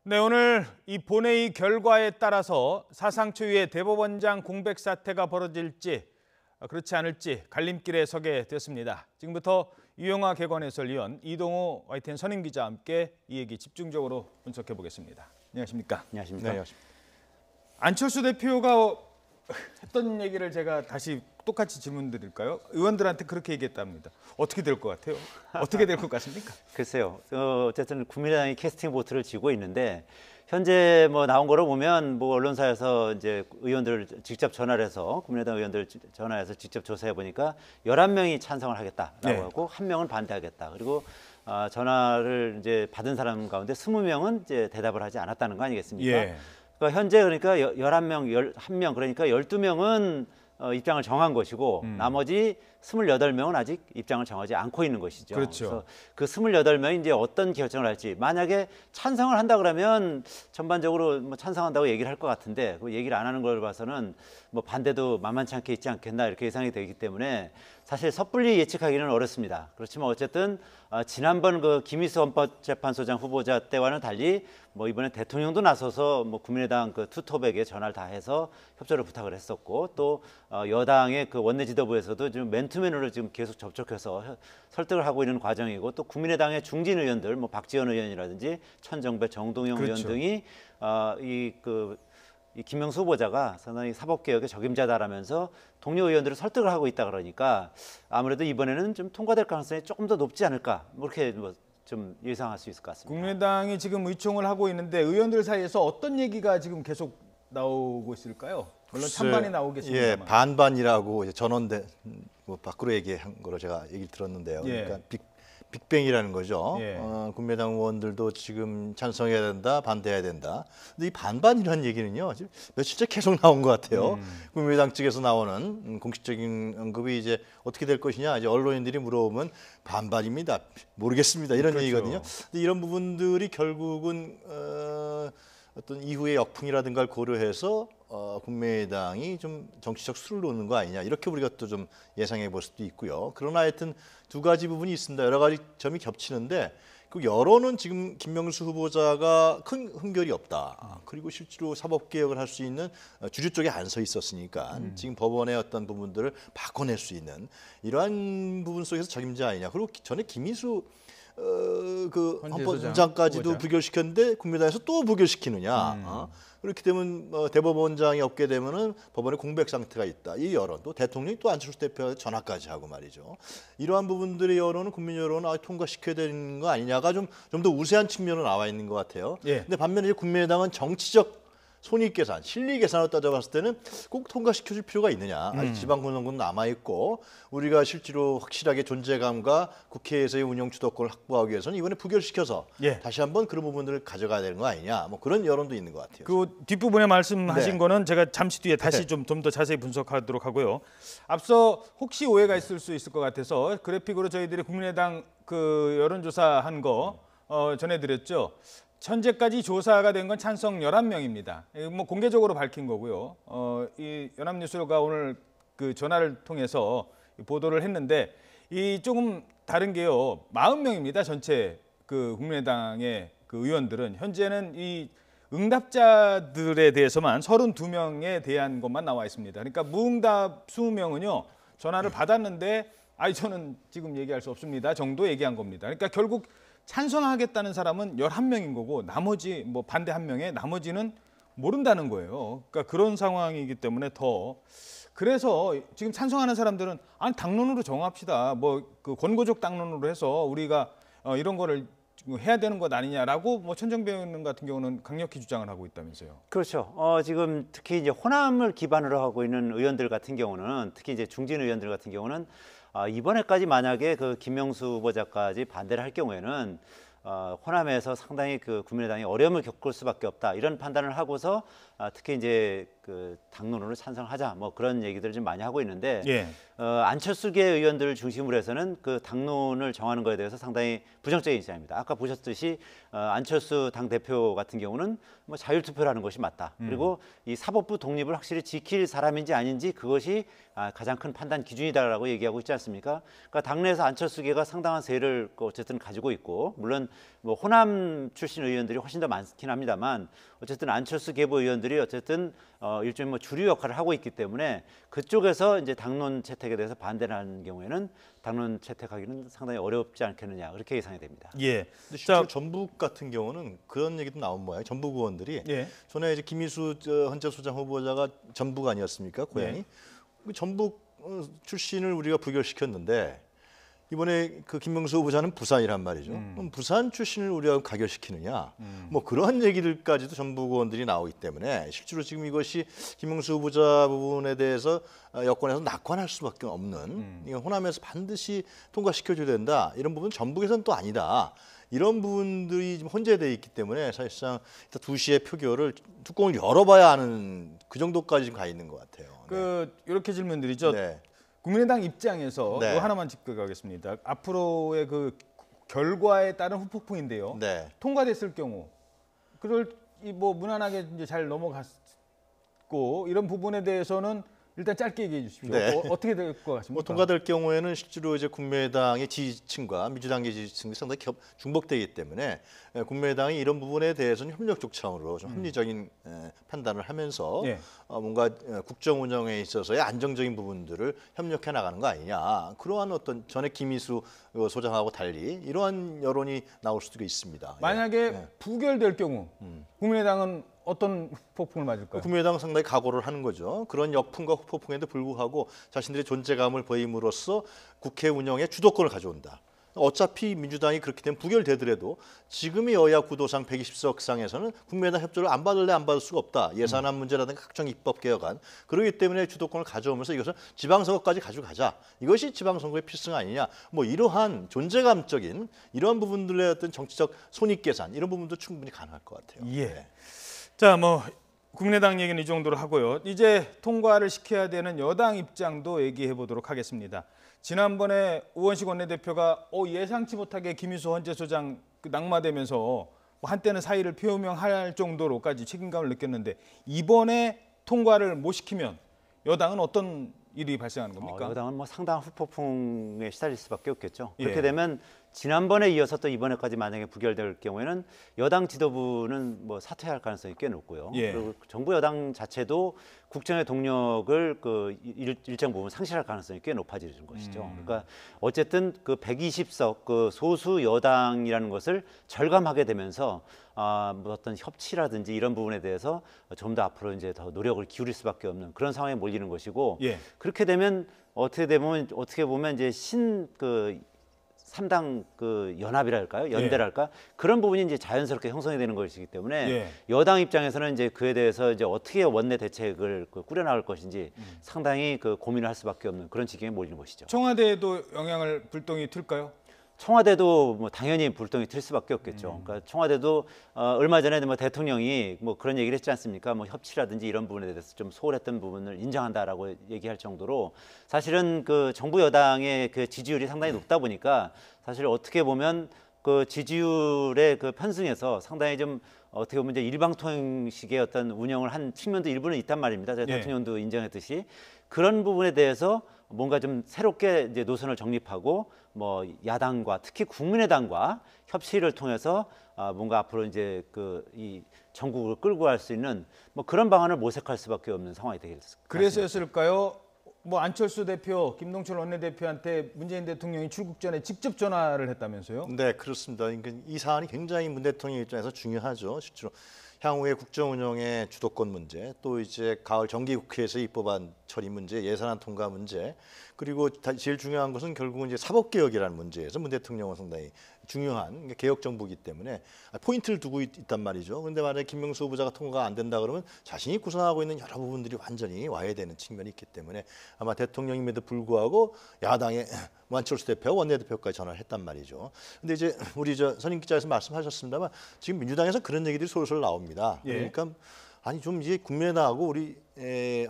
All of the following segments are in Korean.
네, 오늘 이 본회의 결과에 따라서 사상 초유의 대법원장 공백 사태가 벌어질지 그렇지 않을지 갈림길에 서게 됐습니다. 지금부터 유영하 개관 해설위원, 이동호 YTN 선임 기자와 함께 이 얘기 집중적으로 분석해 보겠습니다. 안녕하십니까? 안녕하십니까? 네. 안철수 대표가 했던 얘기를 제가 다시 똑같이 질문 드릴까요? 의원들한테 그렇게 얘기했답니다. 어떻게 될 것 같아요? 어떻게 될 것 같습니까? 글쎄요. 어쨌든 국민의당이 캐스팅 보트를 쥐고 있는데 현재 뭐 나온 거로 보면 뭐 언론사에서 이제 의원들 직접 전화를 해서 국민의당 의원들 전화해서 직접 조사해 보니까 11명이 찬성을 하겠다라고 네. 하고 1명은 반대하겠다. 그리고 전화를 이제 받은 사람 가운데 20명은 이제 대답을 하지 않았다는 거 아니겠습니까? 예. 그러니까 현재 그러니까 11명, 11명 그러니까 12명은 입장을 정한 것이고 나머지 28명은 아직 입장을 정하지 않고 있는 것이죠. 그렇죠. 그래서 그 28명이 이제 어떤 결정을 할지 만약에 찬성을 한다 그러면 전반적으로 뭐 찬성한다고 얘기를 할 것 같은데 그 얘기를 안 하는 걸 봐서는 뭐 반대도 만만치 않게 있지 않겠나 이렇게 예상이 되기 때문에 사실 섣불리 예측하기는 어렵습니다. 그렇지만 어쨌든 지난번 그 김희수 헌법재판소장 후보자 때와는 달리 뭐 이번에 대통령도 나서서 뭐 국민의당 그 투톱에게 전화를 다 해서 협조를 부탁을 했었고 또 여당의 그 원내 지도부에서도 지금 맨투맨으로 지금 계속 접촉해서 설득을 하고 있는 과정이고 또 국민의당의 중진 의원들 뭐 박지원 의원이라든지 천정배, 정동영 그렇죠. 의원 등이 이 김명수 후보자가 상당히 사법개혁의 적임자다라면서 동료 의원들을 설득을 하고 있다 그러니까 아무래도 이번에는 좀 통과될 가능성이 조금 더 높지 않을까 그렇게 뭐 좀 예상할 수 있을 것 같습니다. 국민의당이 지금 의총을 하고 있는데 의원들 사이에서 어떤 얘기가 지금 계속 나오고 있을까요? 물론 찬반이 나오겠습니다만. 예, 반반이라고 이제 전원대 뭐 밖으로 얘기한 거로 제가 얘기를 들었는데요. 예. 그러니까 빅뱅이라는 거죠. 예. 국민의당 의원들도 지금 찬성해야 된다, 반대해야 된다. 근데 이 반반이라는 얘기는요, 지금 며칠째 계속 나온 것 같아요. 국민의당 측에서 나오는 공식적인 언급이 이제 어떻게 될 것이냐, 이제 언론인들이 물어보면 반반입니다. 모르겠습니다. 이런 그렇죠. 얘기거든요. 근데 이런 부분들이 결국은 어떤 이후의 역풍이라든가를 고려해서 국민의당이 좀 정치적 수를 놓는 거 아니냐 이렇게 우리가 또 좀 예상해 볼 수도 있고요. 그러나 하여튼 두 가지 부분이 있습니다. 여러 가지 점이 겹치는데 그 여론은 지금 김명수 후보자가 큰 흠결이 없다. 그리고 실제로 사법개혁을 할 수 있는 주류 쪽에 안 서 있었으니까 지금 법원의 어떤 부분들을 바꿔낼 수 있는 이러한 부분 속에서 적임자 아니냐. 그리고 전에 김희수 그 헌법원장까지도 후보자. 부결시켰는데 국민의당에서 또 부결시키느냐. 그렇게 되면 대법원장이 없게 되면은 법원에 공백 상태가 있다. 이 여론 또 대통령이 또 안철수 대표한테 전화까지 하고 말이죠. 이러한 부분들의 여론은 국민 여론은 통과시켜야 되는 거 아니냐가 좀 더 우세한 측면으로 나와 있는 것 같아요. 예. 근데 반면에 이제 국민의당은 정치적 손익계산, 실리계산으로 따져봤을 때는 꼭 통과시켜줄 필요가 있느냐. 아직 지방선거는 남아있고 우리가 실제로 확실하게 존재감과 국회에서의 운영 주도권을 확보하기 위해서는 이번에 부결시켜서 예. 다시 한번 그런 부분들을 가져가야 되는 거 아니냐. 뭐 그런 여론도 있는 것 같아요. 그 뒷부분에 말씀하신 네. 거는 제가 잠시 뒤에 다시 좀 더 자세히 분석하도록 하고요. 앞서 혹시 오해가 있을 수 있을 것 같아서 그래픽으로 저희들이 국민의당 그 여론조사한 거 전해드렸죠. 현재까지 조사가 된 건 찬성 11명입니다. 뭐 공개적으로 밝힌 거고요. 이 연합뉴스가 오늘 그 전화를 통해서 보도를 했는데 이 조금 다른 게요. 40명입니다. 전체 그 국민의당의 그 의원들은 현재는 이 응답자들에 대해서만 32명에 대한 것만 나와 있습니다. 그러니까 무응답 20명은요. 전화를 받았는데 저는 지금 얘기할 수 없습니다. 정도 얘기한 겁니다. 그러니까 결국 찬성하겠다는 사람은 11명인 거고 나머지 뭐 반대 1명에 나머지는 모른다는 거예요. 그러니까 그런 상황이기 때문에 더 그래서 지금 찬성하는 사람들은 당론으로 정합시다. 뭐 그 권고적 당론으로 해서 우리가 이런 거를 해야 되는 것 아니냐라고 뭐 천정배 의원 같은 경우는 강력히 주장을 하고 있다면서요. 그렇죠. 지금 특히 이제 호남을 기반으로 하고 있는 의원들 같은 경우는 특히 이제 중진 의원들 같은 경우는 이번에까지 만약에 그 김명수 후보자까지 반대를 할 경우에는 호남에서 상당히 그 국민의당이 어려움을 겪을 수밖에 없다 이런 판단을 하고서 특히 이제 그 당론으로 찬성하자 뭐 그런 얘기들을 좀 많이 하고 있는데 예. 안철수계 의원들을 중심으로 해서는 그 당론을 정하는 거에 대해서 상당히 부정적인 입장입니다. 아까 보셨듯이 안철수 당 대표 같은 경우는 뭐 자율투표를 하는 것이 맞다. 그리고 이 사법부 독립을 확실히 지킬 사람인지 아닌지 그것이 가장 큰 판단 기준이다라고 얘기하고 있지 않습니까? 그러니까 당내에서 안철수계가 상당한 세를 어쨌든 가지고 있고 물론 뭐 호남 출신 의원들이 훨씬 더 많긴 합니다만 어쨌든 안철수 계보 의원들이 어쨌든 일종의 뭐 주류 역할을 하고 있기 때문에 그쪽에서 이제 당론 채택에 대해서 반대를 하는 경우에는 당론 채택하기는 상당히 어렵지 않겠느냐 그렇게 예상이 됩니다. 예. 근데 실제로 전북 같은 경우는 그런 얘기도 나온 모양이에요. 전북 의원들이 예. 전에 이제 김희수 헌재소장 후보자가 전북 아니었습니까? 고향이. 그 전북 출신을 우리가 부결시켰는데 이번에 그 김명수 후보자는 부산이란 말이죠. 그럼 부산 출신을 우리가 가결시키느냐? 뭐 그런 얘기들까지도 전북 의원들이 나오기 때문에 실제로 지금 이것이 김명수 후보자 부분에 대해서 여권에서 낙관할 수밖에 없는 이건 호남에서 반드시 통과시켜줘야 된다. 이런 부분 전북에서는 또 아니다. 이런 부분들이 지금 혼재되어 있기 때문에 사실상 2시에 표결을 뚜껑을 열어봐야 하는 그 정도까지 지금 가 있는 것 같아요. 그 이렇게 질문드리죠. 네. 국민의당 입장에서 네. 이거 하나만 짚어가겠습니다. 앞으로의 그 결과에 따른 후폭풍인데요. 네. 통과됐을 경우 그럴 뭐 무난하게 이제 잘 넘어갔고 이런 부분에 대해서는 일단 짧게 얘기해 주십시오. 네. 어떻게 될 것 같습니까? 뭐 통과될 경우에는 실제로 이제 국민의당의 지지층과 민주당의 지지층이 상당히 중복되기 때문에 국민의당이 이런 부분에 대해서는 협력적 차원으로 좀 합리적인 판단을 하면서 예. 뭔가 국정 운영에 있어서의 안정적인 부분들을 협력해 나가는 거 아니냐. 그러한 어떤 전에 김희수 소장하고 달리 이러한 여론이 나올 수도 있습니다. 만약에 부결될 경우 국민의당은 어떤 폭풍을 맞을까요? 국민의당은 상당히 각오를 하는 거죠. 그런 역풍과 후폭풍에도 불구하고 자신들의 존재감을 보임으로써 국회 운영의 주도권을 가져온다. 어차피 민주당이 그렇게 되면 부결되더라도 지금의 여야 구도상 120석 상에서는 국민의당 협조를 안 받을래 안 받을 수가 없다. 예산안 문제라든가 각종 입법 개혁안. 그렇기 때문에 주도권을 가져오면서 이것을 지방선거까지 가져가자. 이것이 지방선거의 필승 아니냐. 뭐 이러한 존재감적인 이러한 부분들의 어떤 정치적 손익계산 이런 부분도 충분히 가능할 것 같아요. 예. 네. 자, 뭐 국민의당 얘기는 이 정도로 하고요. 이제 통과를 시켜야 되는 여당 입장도 얘기해 보도록 하겠습니다. 지난번에 우원식 원내대표가 예상치 못하게 김희수 헌재소장 낙마되면서 뭐 한때는 사의를 표명할 정도로까지 책임감을 느꼈는데 이번에 통과를 못 시키면 여당은 어떤 일이 발생하는 겁니까? 여당은 뭐 상당한 후폭풍에 시달릴 수밖에 없겠죠. 예. 그렇게 되면 지난번에 이어서 또 이번에까지 만약에 부결될 경우에는 여당 지도부는 뭐 사퇴할 가능성이 꽤 높고요. 예. 그리고 정부 여당 자체도 국정의 동력을 그 일정 부분 상실할 가능성이 꽤 높아지는 것이죠. 그러니까 어쨌든 그 120석 그 소수 여당이라는 것을 절감하게 되면서 뭐 어떤 협치라든지 이런 부분에 대해서 좀 더 앞으로 이제 더 노력을 기울일 수밖에 없는 그런 상황에 몰리는 것이고 예. 그렇게 되면 어떻게 보면 이제 그 3당 그 연합이랄까요? 연대랄까? 그런 부분이 이제 자연스럽게 형성이 되는 것이기 때문에 예. 여당 입장에서는 이제 그에 대해서 이제 어떻게 원내 대책을 꾸려나갈 것인지 상당히 그 고민을 할 수밖에 없는 그런 지경에 몰리는 것이죠. 청와대에도 영향을 불똥이 틀까요? 청와대도 뭐 당연히 불똥이 튈 수밖에 없겠죠. 그러니까 청와대도 얼마 전에 뭐 대통령이 뭐 그런 얘기를 했지 않습니까? 뭐 협치라든지 이런 부분에 대해서 좀 소홀했던 부분을 인정한다라고 얘기할 정도로 사실은 그 정부 여당의 그 지지율이 상당히 높다 보니까 사실 어떻게 보면 그 지지율의 그 편승에서 상당히 좀 어떻게 보면 이제 일방통행식의 어떤 운영을 한 측면도 일부는 있단 말입니다. 제가 예. 대통령도 인정했듯이 그런 부분에 대해서 뭔가 좀 새롭게 이제 노선을 정립하고 뭐 야당과 특히 국민의당과 협치를 통해서 뭔가 앞으로 이제 그 이 전국을 끌고 갈 수 있는 뭐 그런 방안을 모색할 수밖에 없는 상황이 되겠습니다. 그래서였을까요? 뭐 안철수 대표, 김동철 원내대표한테 문재인 대통령이 출국 전에 직접 전화를 했다면서요? 네, 그렇습니다. 그러니까 이 사안이 굉장히 문 대통령 입장에서 중요하죠. 실제로 향후의 국정 운영의 주도권 문제, 또 이제 가을 정기국회에서 입법안 처리 문제, 예산안 통과 문제, 그리고 제일 중요한 것은 결국은 이제 사법개혁이라는 문제에서 문 대통령은 상당히 중요한 개혁 정부이기 때문에 포인트를 두고 있단 말이죠. 그런데 만약에 김명수 후보자가 통과가 안 된다 그러면 자신이 구성하고 있는 여러 부분들이 완전히 와해되는 측면이 있기 때문에 아마 대통령임에도 불구하고 야당의 안철수 대표, 원내대표까지 전화를 했단 말이죠. 근데 이제 우리 선임 기자에서 말씀하셨습니다만 지금 민주당에서 그런 얘기들이 솔솔 나옵니다. 예. 그러니까 아니 좀 이제 국민의당하고 우리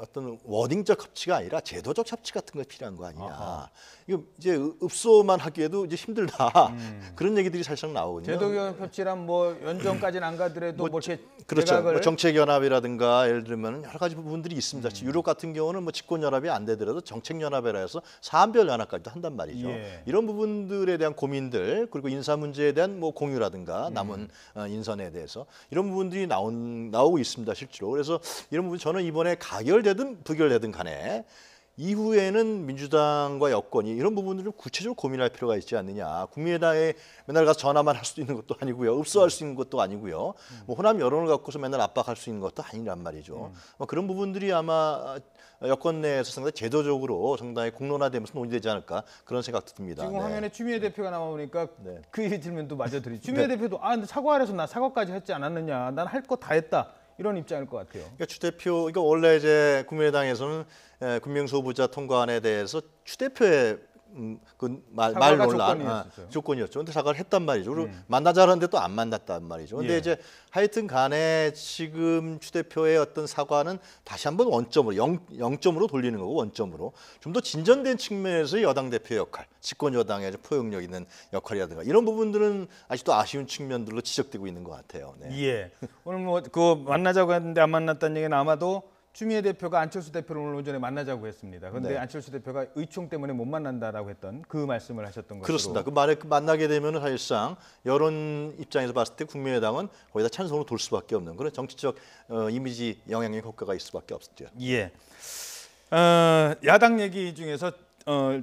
어떤 워딩적 협치가 아니라 제도적 협치 같은 거 필요한 거 아니냐. 아하. 이거 이제 읍소만 하기에도 이제 힘들다. 그런 얘기들이 사실상 나오거든요. 제도적 협치란 뭐 연정까지는 안 가더라도 뭐 이렇게 그렇죠. 내각을 뭐 정책연합이라든가 예를 들면 여러 가지 부분들이 있습니다. 유럽 같은 경우는 뭐 집권연합이 안 되더라도 정책연합이라 해서 사안별 연합까지도 한단 말이죠. 예. 이런 부분들에 대한 고민들 그리고 인사 문제에 대한 뭐 공유라든가 남은 인선에 대해서 이런 부분들이 나오고 있습니다. 실제로. 그래서 이런 부분 저는 이번에 가결되든 부결되든 간에 이후에는 민주당과 여권이 이런 부분들을 좀 구체적으로 고민할 필요가 있지 않느냐. 국민의당에 맨날 가서 전화만 할 수도 있는 것도 아니고요. 읍소할 수 있는 것도 아니고요. 뭐 호남 여론을 갖고서 맨날 압박할 수 있는 것도 아니란 말이죠. 뭐 그런 부분들이 아마 여권 내에서 상당히 제도적으로 상당히 공론화되면서 논의되지 않을까 그런 생각도 듭니다. 지금 네. 화면에 추미애 대표가 나오니까 네. 그 질문도 마저 드리죠. 추미애 대표도 근데 사과를 해서 나 사과까지 했지 않았느냐. 난 할 거 다 했다. 이런 입장일 것 같아요. 그러니까 추 대표, 그러니까 원래 이제 국민의당에서는 김명수 후보자 통과안에 대해서 추 대표의 말 사과가 논란 조건이었었죠. 조건이었죠. 근데 사과를 했단 말이죠. 그리고 만나자는데 또 안 만났단 말이죠. 근데 예. 이제 하여튼 간에 지금 추 대표의 어떤 사과는 다시 한번 원점으로 0점으로 돌리는 거고 원점으로 좀 더 진전된 측면에서 여당 대표의 역할, 집권 여당의 포용력 있는 역할이라든가 이런 부분들은 아직도 아쉬운 측면들로 지적되고 있는 것 같아요. 네. 예. 오늘 뭐 그 만나자고 했는데 안 만났다는 얘기는 아마도 추미애 대표가 안철수 대표를 오늘 오전에 만나자고 했습니다. 그런데 네. 안철수 대표가 의총 때문에 못 만난다라고 했던 그 말씀을 하셨던 것으로. 그렇습니다. 만나게 되면 사실상 여론 입장에서 봤을 때 국민의당은 거기다 찬성으로 돌 수밖에 없는 그런 정치적 이미지 영향력 효과가 있을 수밖에 없었죠. 예. 야당 얘기 중에서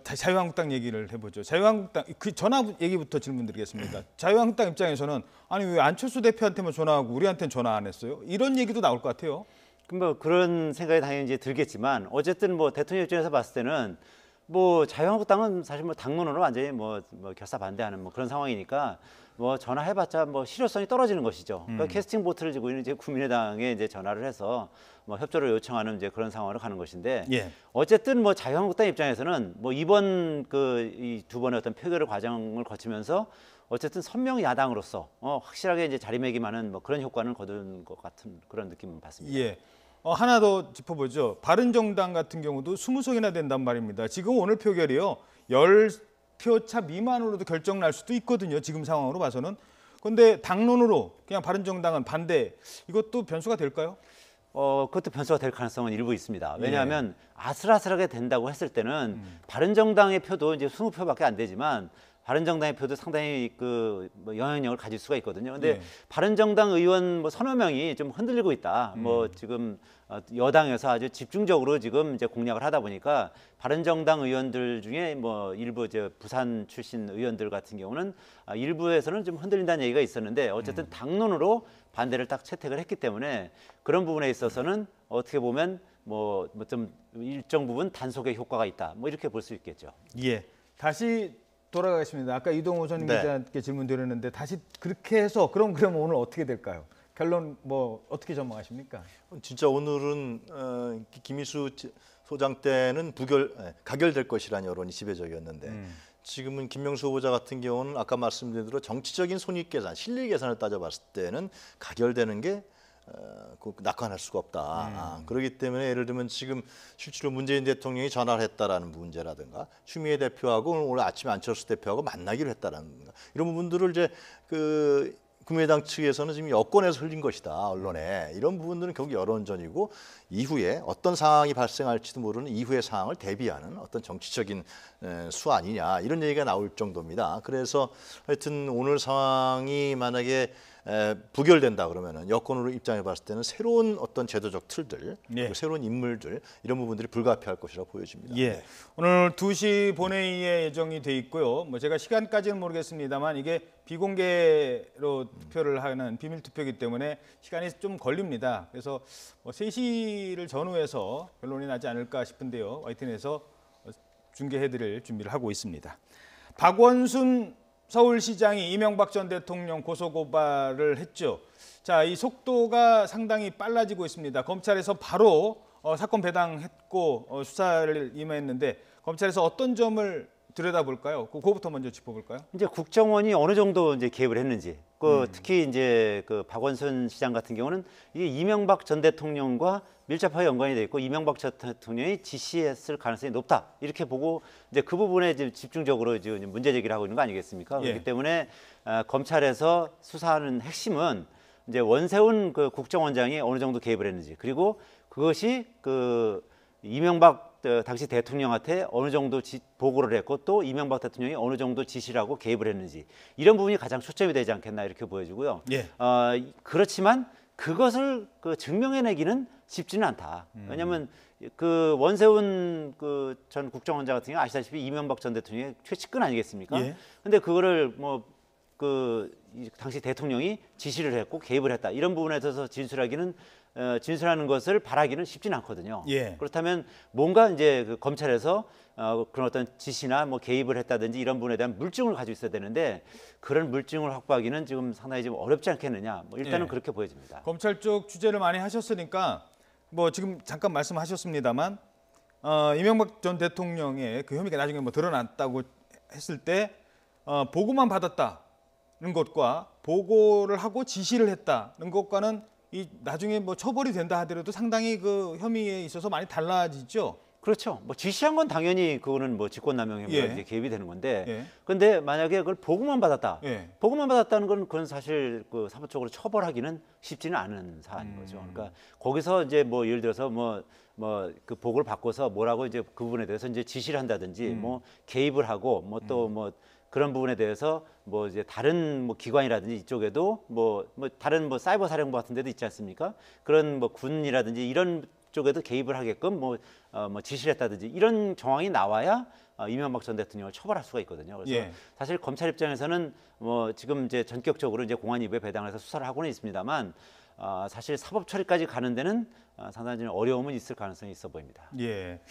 자유한국당 얘기를 해보죠. 자유한국당 그 전화 얘기부터 질문드리겠습니다. 자유한국당 입장에서는 아니 왜 안철수 대표한테만 전화하고 우리한테는 전화 안 했어요? 이런 얘기도 나올 것 같아요. 뭐 그런 생각이 당연히 이제 들겠지만 어쨌든 뭐 대통령 입장에서 봤을 때는 뭐 자유한국당은 사실 뭐 당론으로 완전히 뭐 결사 반대하는 뭐 그런 상황이니까 뭐 전화해봤자 뭐 실효성이 떨어지는 것이죠. 그러니까 캐스팅 보트를 지고 있는 이제 국민의당에 이제 전화를 해서 뭐 협조를 요청하는 이제 그런 상황으로 가는 것인데 예. 어쨌든 뭐 자유한국당 입장에서는 뭐 이번 이 두 번의 어떤 표결의 과정을 거치면서 어쨌든 선명 야당으로서 확실하게 이제 자리매김하는 뭐 그런 효과는 거둔 것 같은 그런 느낌을 받습니다. 예. 하나 더 짚어보죠. 바른정당 같은 경우도 20석이나 된단 말입니다. 지금 오늘 표결이요. 10표 차 미만으로도 결정 날 수도 있거든요. 지금 상황으로 봐서는. 그런데 당론으로 그냥 바른정당은 반대. 이것도 변수가 될까요? 그것도 변수가 될 가능성은 일부 있습니다. 왜냐하면 아슬아슬하게 된다고 했을 때는 바른정당의 표도 이제 20표밖에 안 되지만 바른정당의 표도 상당히 뭐 영향력을 가질 수가 있거든요. 근데 바른정당 의원 뭐 서너 명이 좀 흔들리고 있다. 뭐 지금 여당에서 아주 집중적으로 지금 이제 공략을 하다 보니까 바른정당 의원들 중에 뭐 일부 이제 부산 출신 의원들 같은 경우는 일부에서는 좀 흔들린다는 얘기가 있었는데 어쨌든 당론으로 반대를 딱 채택을 했기 때문에 그런 부분에 있어서는 어떻게 보면 뭐 좀 일정 부분 단속의 효과가 있다. 뭐 이렇게 볼 수 있겠죠. 예. 다시 돌아가겠습니다. 아까 이동호 전 네. 기자께 질문 드렸는데 다시 그렇게 해서 그럼 오늘 어떻게 될까요? 결론 뭐 어떻게 전망하십니까? 진짜 오늘은 김희수 소장 때는 가결될 것이라는 여론이 지배적이었는데 지금은 김명수 후보자 같은 경우는 아까 말씀드린 대로 정치적인 손익 계산, 실리 계산을 따져봤을 때는 가결되는 게 낙관할 수가 없다. 그렇기 때문에 예를 들면 지금 실제로 문재인 대통령이 전화를 했다라는 문제라든가 추미애 대표하고 오늘 아침에 안철수 대표하고 만나기로 했다라는 이런 부분들을 이제 국민의당 측에서는 지금 여권에서 흘린 것이다 언론에 이런 부분들은 결국 여론전이고 이후에 어떤 상황이 발생할지도 모르는 이후의 상황을 대비하는 어떤 정치적인 수 아니냐 이런 얘기가 나올 정도입니다. 그래서 하여튼 오늘 상황이 만약에 부결된다 그러면은 여권으로 입장해 봤을 때는 새로운 어떤 제도적 틀들, 그리고 새로운 인물들 이런 부분들이 불가피할 것이라고 보여집니다. 예. 오늘 2시 본회의에 예정이 돼 있고요. 뭐 제가 시간까지는 모르겠습니다만 이게 비공개로 투표를 하는 비밀 투표이기 때문에 시간이 좀 걸립니다. 그래서 뭐 3시를 전후해서 결론이 나지 않을까 싶은데요. YTN에서 중계해드릴 준비를 하고 있습니다. 박원순 서울시장이 이명박 전 대통령 고소고발을 했죠. 자, 이 속도가 상당히 빨라지고 있습니다. 검찰에서 바로 사건 배당했고 수사를 임했는데 검찰에서 어떤 점을 들여다볼까요? 그거부터 먼저 짚어볼까요? 이제 국정원이 어느 정도 이제 개입을 했는지, 특히 이제 그 박원순 시장 같은 경우는 이게 이명박 전 대통령과 밀접하게 연관이 돼 있고 이명박 전 대통령이 지시했을 가능성이 높다 이렇게 보고 이제 그 부분에 이제 집중적으로 이제 문제 제기를 하고 있는 거 아니겠습니까? 예. 그렇기 때문에 검찰에서 수사하는 핵심은 이제 원세훈 그 국정원장이 어느 정도 개입을 했는지, 그리고 그것이 그 이명박 당시 대통령한테 어느 정도 보고를 했고 또 이명박 대통령이 어느 정도 지시를 하고 개입을 했는지, 이런 부분이 가장 초점이 되지 않겠나 이렇게 보여지고요. 예. 그렇지만 그것을 그 증명해내기는 쉽지는 않다. 왜냐하면 그 원세훈 그 전 국정원장 같은 경우 아시다시피 이명박 전 대통령의 최측근 아니겠습니까? 예. 근데 그거를 뭐 그 당시 대통령이 지시를 했고 개입을 했다, 이런 부분에 대해서 진술하는 것을 바라기는 쉽지는 않거든요. 예. 그렇다면 뭔가 이제 그 검찰에서 그런 어떤 지시나 뭐 개입을 했다든지 이런 부분에 대한 물증을 가지고 있어야 되는데 그런 물증을 확보하기는 지금 상당히 좀 어렵지 않겠느냐. 뭐 일단은 예. 그렇게 보여집니다. 검찰 쪽 취재를 많이 하셨으니까 뭐 지금 잠깐 말씀하셨습니다만 이명박 전 대통령의 그 혐의가 나중에 뭐 드러났다고 했을 때 보고만 받았다는 것과 보고를 하고 지시를 했다는 것과는 이 나중에 뭐 처벌이 된다 하더라도 상당히 그 혐의에 있어서 많이 달라지죠. 그렇죠. 뭐 지시한 건 당연히 그거는 뭐 직권남용 혐의가 예. 이제 개입이 되는 건데, 예. 근데 만약에 그걸 보고만 받았다. 예. 보고만 받았다는 건 그건 사실 그 사법적으로 처벌하기는 쉽지는 않은 사안인 거죠. 그러니까 거기서 이제 뭐 예를 들어서 뭐 그 보고를 받고서 뭐라고 이제 그 부분에 대해서 이제 지시를 한다든지 뭐 개입을 하고 뭐 또 뭐 그런 부분에 대해서 뭐 이제 다른 뭐 기관이라든지 이쪽에도 뭐 다른 뭐 사이버 사령부 같은 데도 있지 않습니까? 그런 뭐 군이라든지 이런 쪽에도 개입을 하게끔 뭐 지시를 했다든지 이런 정황이 나와야 이명박 전 대통령을 처벌할 수가 있거든요. 그래서 예. 사실 검찰 입장에서는 뭐 지금 이제 전격적으로 이제 공안위부에 배당을 해서 수사를 하고는 있습니다만 사실 사법 처리까지 가는 데는 상당히 좀 어려움은 있을 가능성이 있어 보입니다. 예.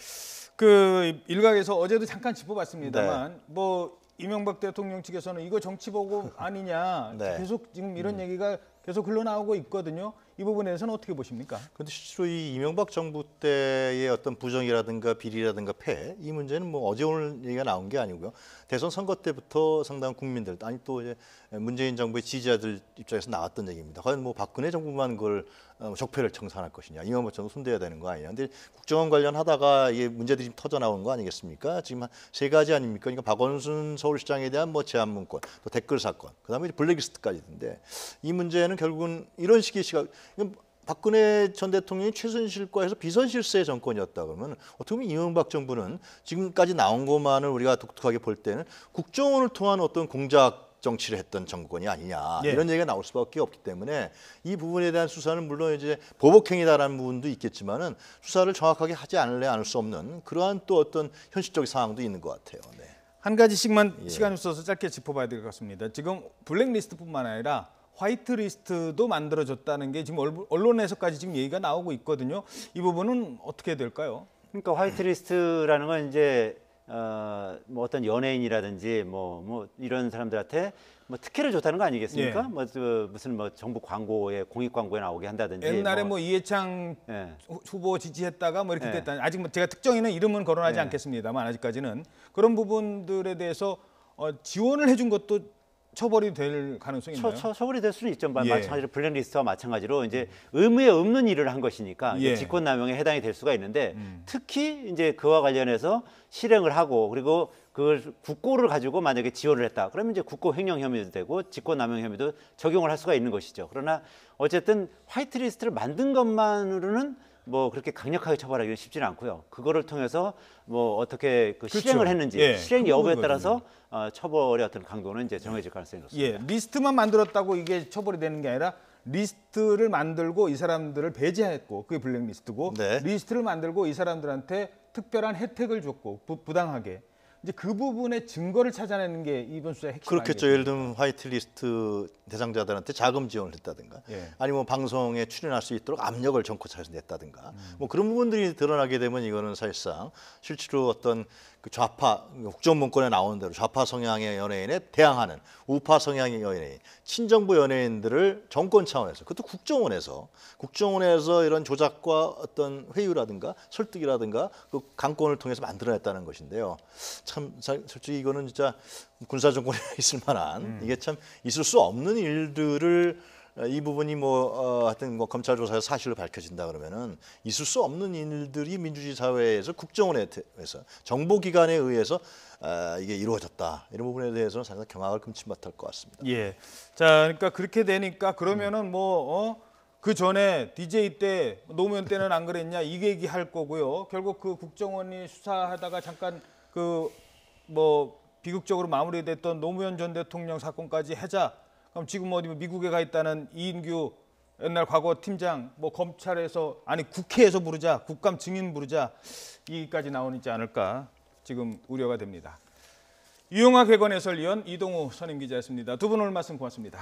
그 일각에서 어제도 잠깐 짚어봤습니다만 뭐 이명박 대통령 측에서는 이거 정치 보고 아니냐 네. 계속 지금 이런 얘기가 계속 흘러나오고 있거든요. 이 부분에 대해서는 어떻게 보십니까? 그런데 실제로 이 이명박 정부 때의 어떤 부정이라든가 비리라든가 폐, 이 문제는 뭐 어제 오늘 얘기가 나온 게 아니고요. 대선 선거 때부터 상당한 국민들, 아니 또 이제 문재인 정부의 지지자들 입장에서 나왔던 얘기입니다. 과연 뭐 박근혜 정부만 그걸 적폐를 청산할 것이냐, 이명박 정부 손대야 되는 거 아니냐. 근데 국정원 관련하다가 이게 문제들이 지금 터져 나오는 거 아니겠습니까? 지금 한 세 가지 아닙니까? 그러니까 박원순 서울시장에 대한 뭐 제한 문건, 또 댓글 사건, 그다음에 블랙리스트까지 있는데 이 문제는 결국은 이런 식의 시각. 박근혜 전 대통령이 최순실과 해서 비선실세의 정권이었다 그러면 어떻게 보면 이명박 정부는 지금까지 나온 것만을 우리가 독특하게 볼 때는 국정원을 통한 어떤 공작 정치를 했던 정권이 아니냐, 예. 이런 얘기가 나올 수밖에 없기 때문에 이 부분에 대한 수사는 물론 이제 보복행위다라는 부분도 있겠지만은 수사를 정확하게 하지 않을 수 없는 그러한 또 어떤 현실적인 상황도 있는 것 같아요. 네. 한 가지씩만 시간이 없어서 짧게 짚어봐야 될 것 같습니다. 지금 블랙리스트뿐만 아니라 화이트리스트도 만들어졌다는 게 지금 언론에서까지 지금 얘기가 나오고 있거든요. 이 부분은 어떻게 될까요? 그러니까 화이트리스트라는 건 이제 뭐 어떤 연예인이라든지 뭐 이런 사람들한테 뭐 특혜를 줬다는 거 아니겠습니까? 예. 뭐 무슨 뭐 정부 광고에 공익 광고에 나오게 한다든지. 옛날에 뭐 이해창 예. 후보 지지했다가 뭐 이렇게 예. 됐다. 아직 뭐 제가 특정인은 이름은 거론하지 예. 않겠습니다만 아직까지는 그런 부분들에 대해서 지원을 해준 것도 처벌이 될 가능성이 있나요? 처벌이 될 수는 있죠. 예. 마찬가지로 블랙리스트와 마찬가지로 이제 의무에 없는 일을 한 것이니까 이제 예. 직권남용에 해당이 될 수가 있는데 특히 이제 그와 관련해서 실행을 하고 그리고 그걸 국고를 가지고 만약에 지원을 했다. 그러면 이제 국고 횡령 혐의도 되고 직권남용 혐의도 적용을 할 수가 있는 것이죠. 그러나 어쨌든 화이트리스트를 만든 것만으로는 뭐 그렇게 강력하게 처벌하기는 쉽지는 않고요. 그거를 통해서 뭐 어떻게 그 그렇죠. 실행을 했는지 예, 실행 그 여부에 부분이거든요. 따라서 처벌의 어떤 강도는 이제 정해질 가능성이 높습니다. 예, 리스트만 만들었다고 이게 처벌이 되는 게 아니라 리스트를 만들고 이 사람들을 배제했고 그게 블랙리스트고 네. 리스트를 만들고 이 사람들한테 특별한 혜택을 줬고 부당하게 이제 그 부분의 증거를 찾아내는 게 이번 수사의 핵심 그렇겠죠. 아니겠습니까? 예를 들면 화이트리스트 대상자들한테 자금 지원을 했다든가, 예. 아니면 방송에 출연할 수 있도록 압력을 정코차에서 냈다든가, 뭐 그런 부분들이 드러나게 되면 이거는 사실상 실제로 어떤 그 좌파 국정문건에 나오는 대로 좌파 성향의 연예인에 대항하는 우파 성향의 연예인, 친정부 연예인들을 정권 차원에서 그것도 국정원에서 이런 조작과 어떤 회유라든가 설득이라든가 그 강권을 통해서 만들어냈다는 것인데요. 참 솔직히 이거는 진짜 군사 정권에 있을 만한 이게 참 있을 수 없는 일들을 이 부분이 하여튼 검찰 조사에서 사실로 밝혀진다 그러면은 있을 수 없는 일들이 민주주의 사회에서 국정원에 의해서 정보기관에 의해서 이게 이루어졌다 이런 부분에 대해서는 상당히 경악을 금치 못할 것 같습니다. 예. 자, 그러니까 그렇게 되니까 그러면은 그 전에 DJ 때 노무현 때는 안 그랬냐 이 얘기할 거고요. 결국 그 국정원이 수사하다가 잠깐 비극적으로 마무리됐던 노무현 전 대통령 사건까지 하자. 그럼 지금 어디 미국에 가 있다는 이인규 옛날 과거 팀장 검찰에서 아니 국회에서 부르자 국감 증인 부르자 이기까지 나오지 않을까 지금 우려가 됩니다. 유용하 개건 해설위원 이동우 선임 기자였습니다. 두 분 오늘 말씀 고맙습니다.